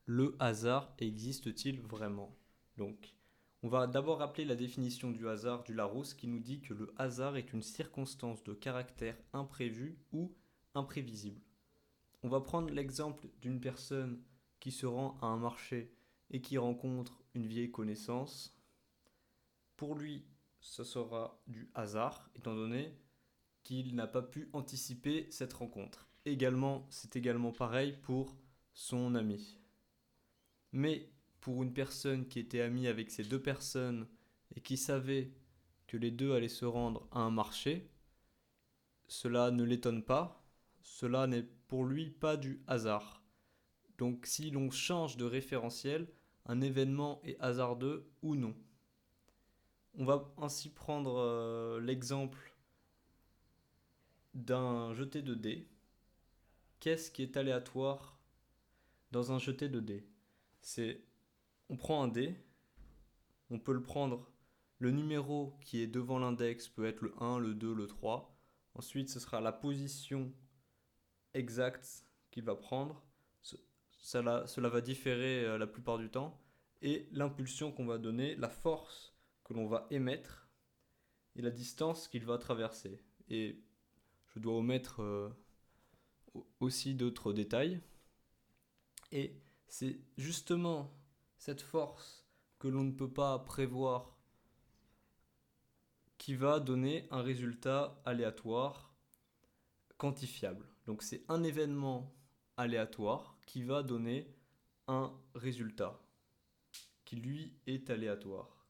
le hasard existe-t-il vraiment? Donc, on va d'abord rappeler la définition du hasard du Larousse qui nous dit que le hasard est une circonstance de caractère imprévu ou imprévisible. On va prendre l'exemple d'une personne qui se rend à un marché et qui rencontre une vieille connaissance. Pour lui, ce sera du hasard, étant donné qu'il n'a pas pu anticiper cette rencontre. Également, c'est également pareil pour son ami. Mais pour une personne qui était amie avec ces deux personnes et qui savait que les deux allaient se rendre à un marché, cela ne l'étonne pas, cela n'est pour lui pas du hasard. Donc si l'on change de référentiel, un événement est hasardeux ou non. On va ainsi prendre l'exemple d'un jeté de dés. Qu'est-ce qui est aléatoire dans un jeté de dés? C'est, on prend un dé, on peut le prendre, le numéro qui est devant l'index peut être le 1, le 2, le 3. Ensuite, ce sera la position exacte qu'il va prendre. Cela va différer la plupart du temps. Et l'impulsion qu'on va donner, la force que l'on va émettre et la distance qu'il va traverser. Et je dois omettre aussi d'autres détails. Et c'est justement cette force que l'on ne peut pas prévoir qui va donner un résultat aléatoire quantifiable. Donc c'est un événement aléatoire qui va donner un résultat qui lui est aléatoire.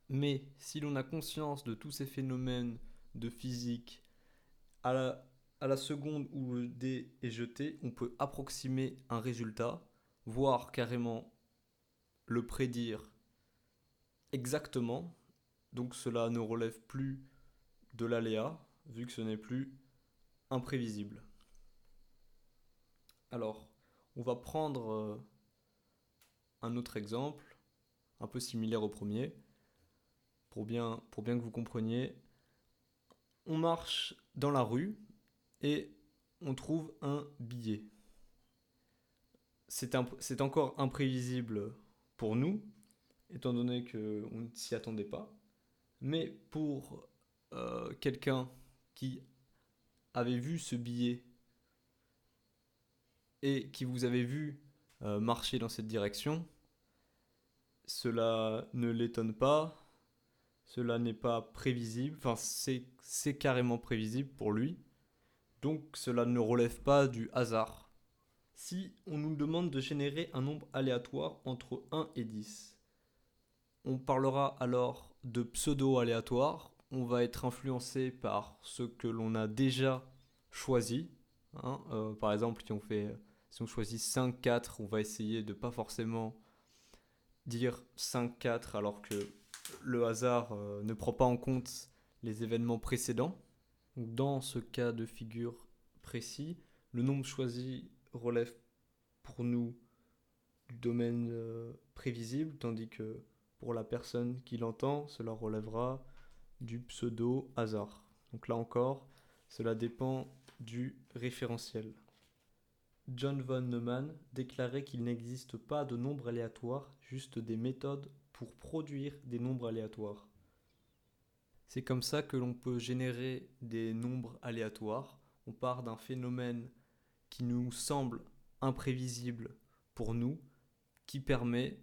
Mais si l'on a conscience de tous ces phénomènes de physique, à la seconde où le dé est jeté, on peut approximer un résultat, voire carrément le prédire exactement. Donc cela ne relève plus de l'aléa, vu que ce n'est plus imprévisible. Alors, on va prendre un autre exemple, un peu similaire au premier, pour bien que vous compreniez. On marche dans la rue et on trouve un billet. C'est encore imprévisible pour nous, étant donné qu'on ne s'y attendait pas. Mais pour quelqu'un qui avait vu ce billet et qui vous avait vu marcher dans cette direction, cela ne l'étonne pas, cela n'est pas prévisible, enfin c'est carrément prévisible pour lui, donc cela ne relève pas du hasard. Si on nous demande de générer un nombre aléatoire entre 1 et 10, on parlera alors de pseudo-aléatoire, on va être influencé par ce que l'on a déjà choisi. Par exemple, si on choisit 5, 4, on va essayer de ne pas forcément dire 5, 4 alors que le hasard ne prend pas en compte les événements précédents. Dans ce cas de figure précis, le nombre choisi relève pour nous du domaine prévisible, tandis que pour la personne qui l'entend, cela relèvera du pseudo-hasard. Donc là encore, cela dépend du référentiel. John von Neumann déclarait qu'il n'existe pas de nombres aléatoires, juste des méthodes pour produire des nombres aléatoires. C'est comme ça que l'on peut générer des nombres aléatoires. On part d'un phénomène qui nous semble imprévisible pour nous, qui permet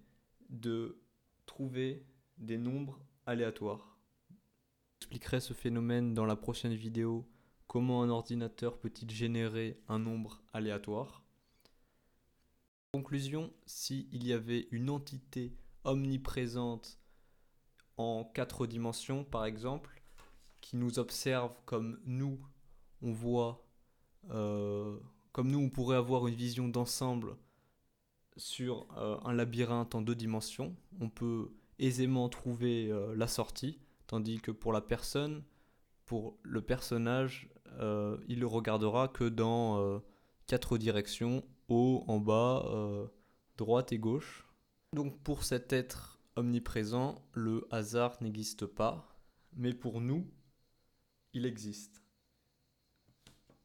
de trouver des nombres aléatoires. J'expliquerai ce phénomène dans la prochaine vidéo. Comment un ordinateur peut-il générer un nombre aléatoire? En conclusion, s'il y avait une entité omniprésente en 4 dimensions, par exemple, qui nous observe comme nous, on voit, comme nous, on pourrait avoir une vision d'ensemble sur un labyrinthe en 2 dimensions, on peut aisément trouver la sortie, tandis que pour la personne, pour le personnage, il ne regardera que dans 4 directions, haut, en bas, droite et gauche. Donc pour cet être omniprésent, le hasard n'existe pas, mais pour nous, il existe.